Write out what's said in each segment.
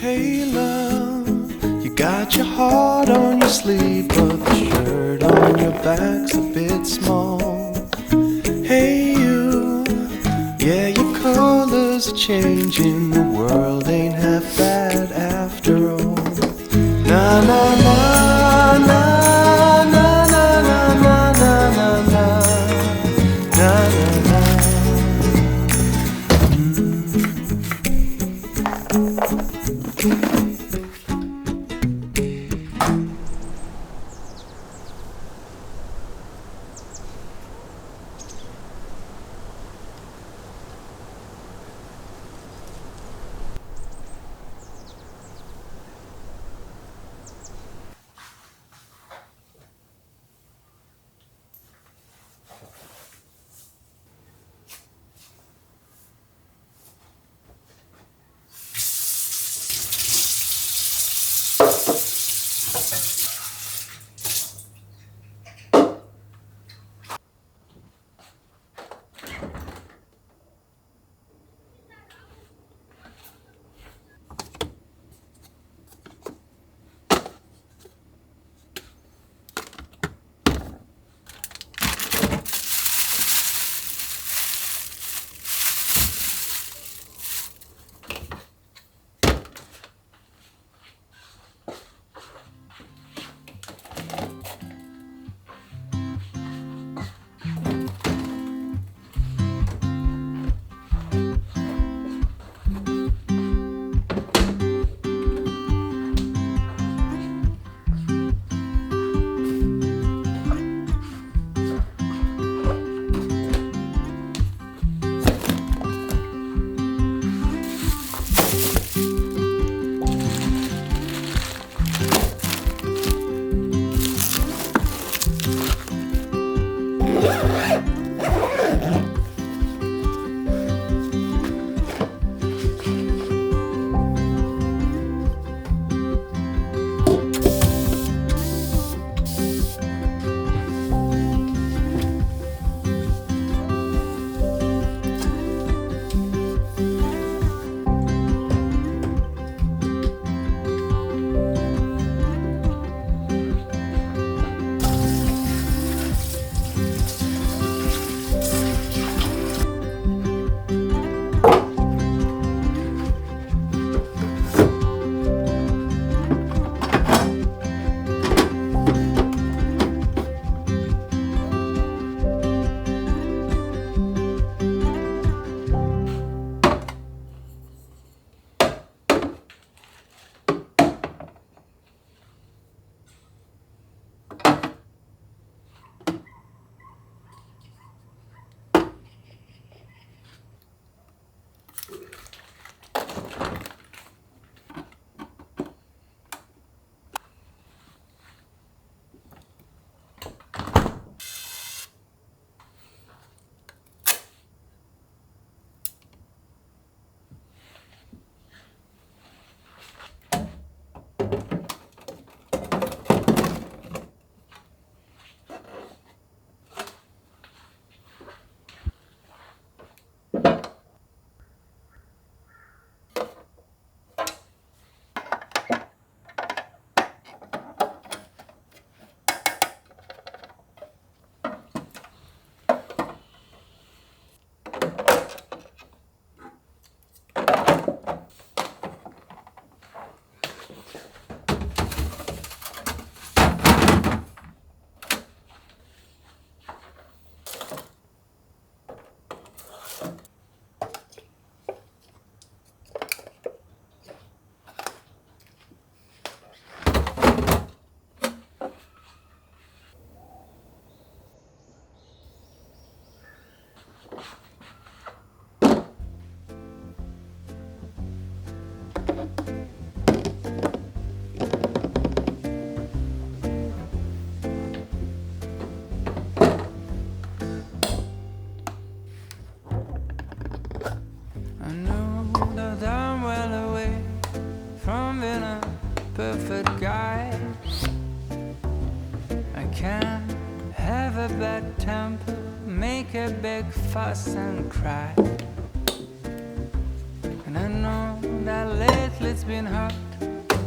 Hey love, you got your heart on your sleeve, but the shirt on your back's a bit small. Hey you, yeah, your colors are changing, the world ain't half bad after all. Na na na na na na na na na na na na. perfect guy. I can have a bad temper, make a big fuss and cry. And I know that lately lately it's been hot.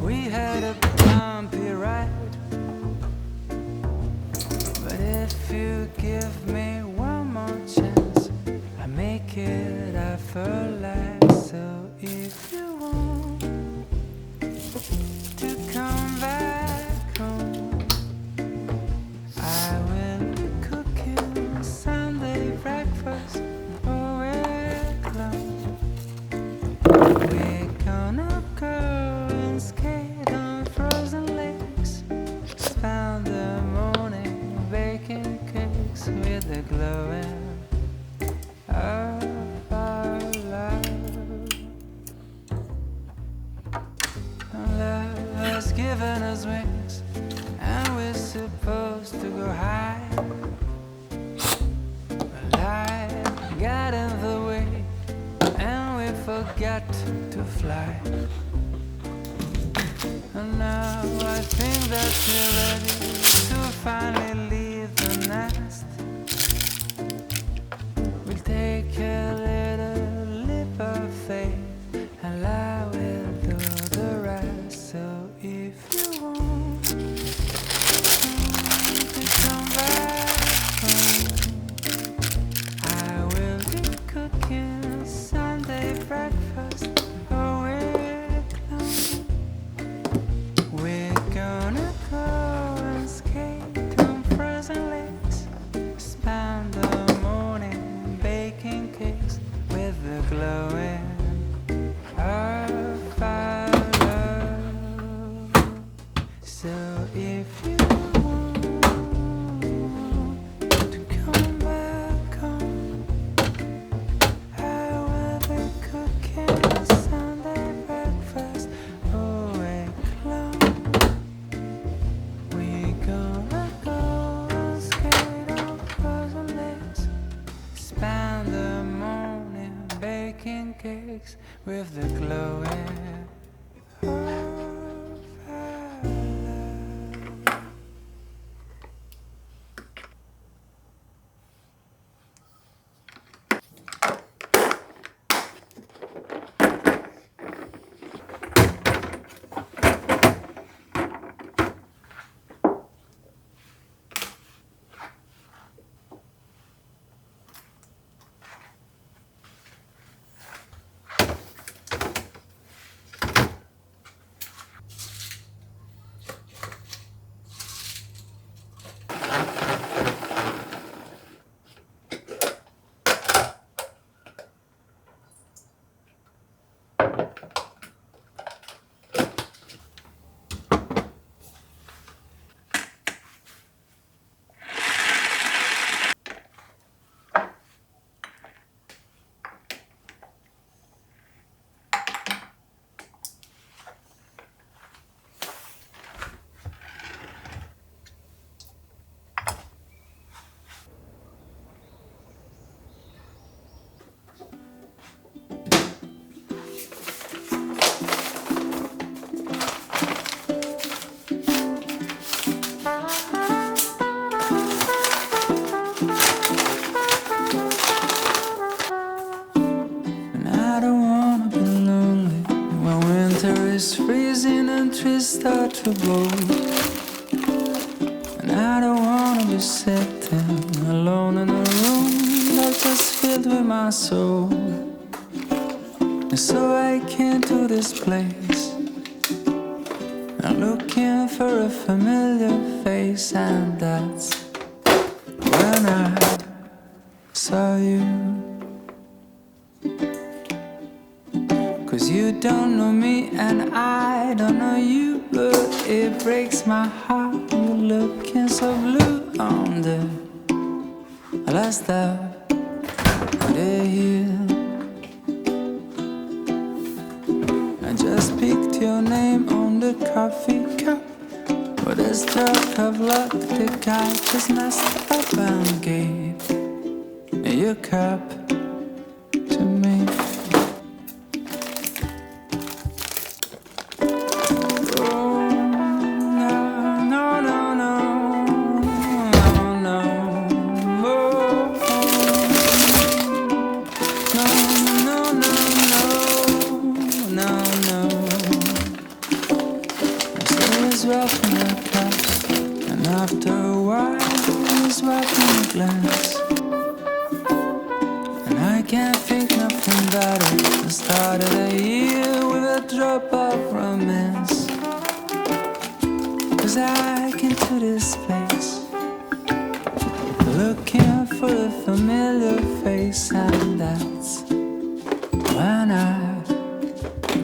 We had a bumpy ride. But if you give me one more chance, I make it effortless. So if you want to come back home, I will be cooking Sunday breakfast all week long. We're gonna go and skate on frozen lakes, spend the morning baking cakes with the glowing of our love. Love has given us wings, and we're supposed to go high. But life got in the way, and we forgot to fly. And now I think that we're ready to finally leave the nest. We'll take a little leap of faith, and I will do the rest. So if you want to come back home, I will be cooking Sunday breakfast all week long. We're gonna go and skate on frozen lakes, spend the morning baking cakes with the glowing of our love. So if you want to come back home, I will be cooking Sunday breakfast all week long. We're gonna go and skate on frozen lakes, spend the morning baking cakes with the glowing of our love. And I don't wanna be lonely when winter is freezing and trees start to blow. And I don't wanna be sitting alone in a room that's just filled with my soul. And so I came to this place, I'm looking for a familiar face, and that's when I saw you. 'Cause you don't know me and I don't know you, but it breaks my heart. You're looking so blue on the last stop of the hill. I just picked your name on the coffee cup. With a stroke of luck, the guy just messed up and gave your cup to me. No, rough in the cups, and after a while it's rough in the glass. And I can't think nothing better. The start of the year with a drop of romance. 'Cause I came to this place looking for a familiar face, and that's when I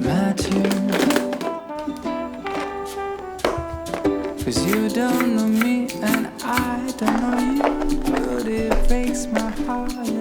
met you. 'Cause you don't know me and I don't know you, but it breaks my heart.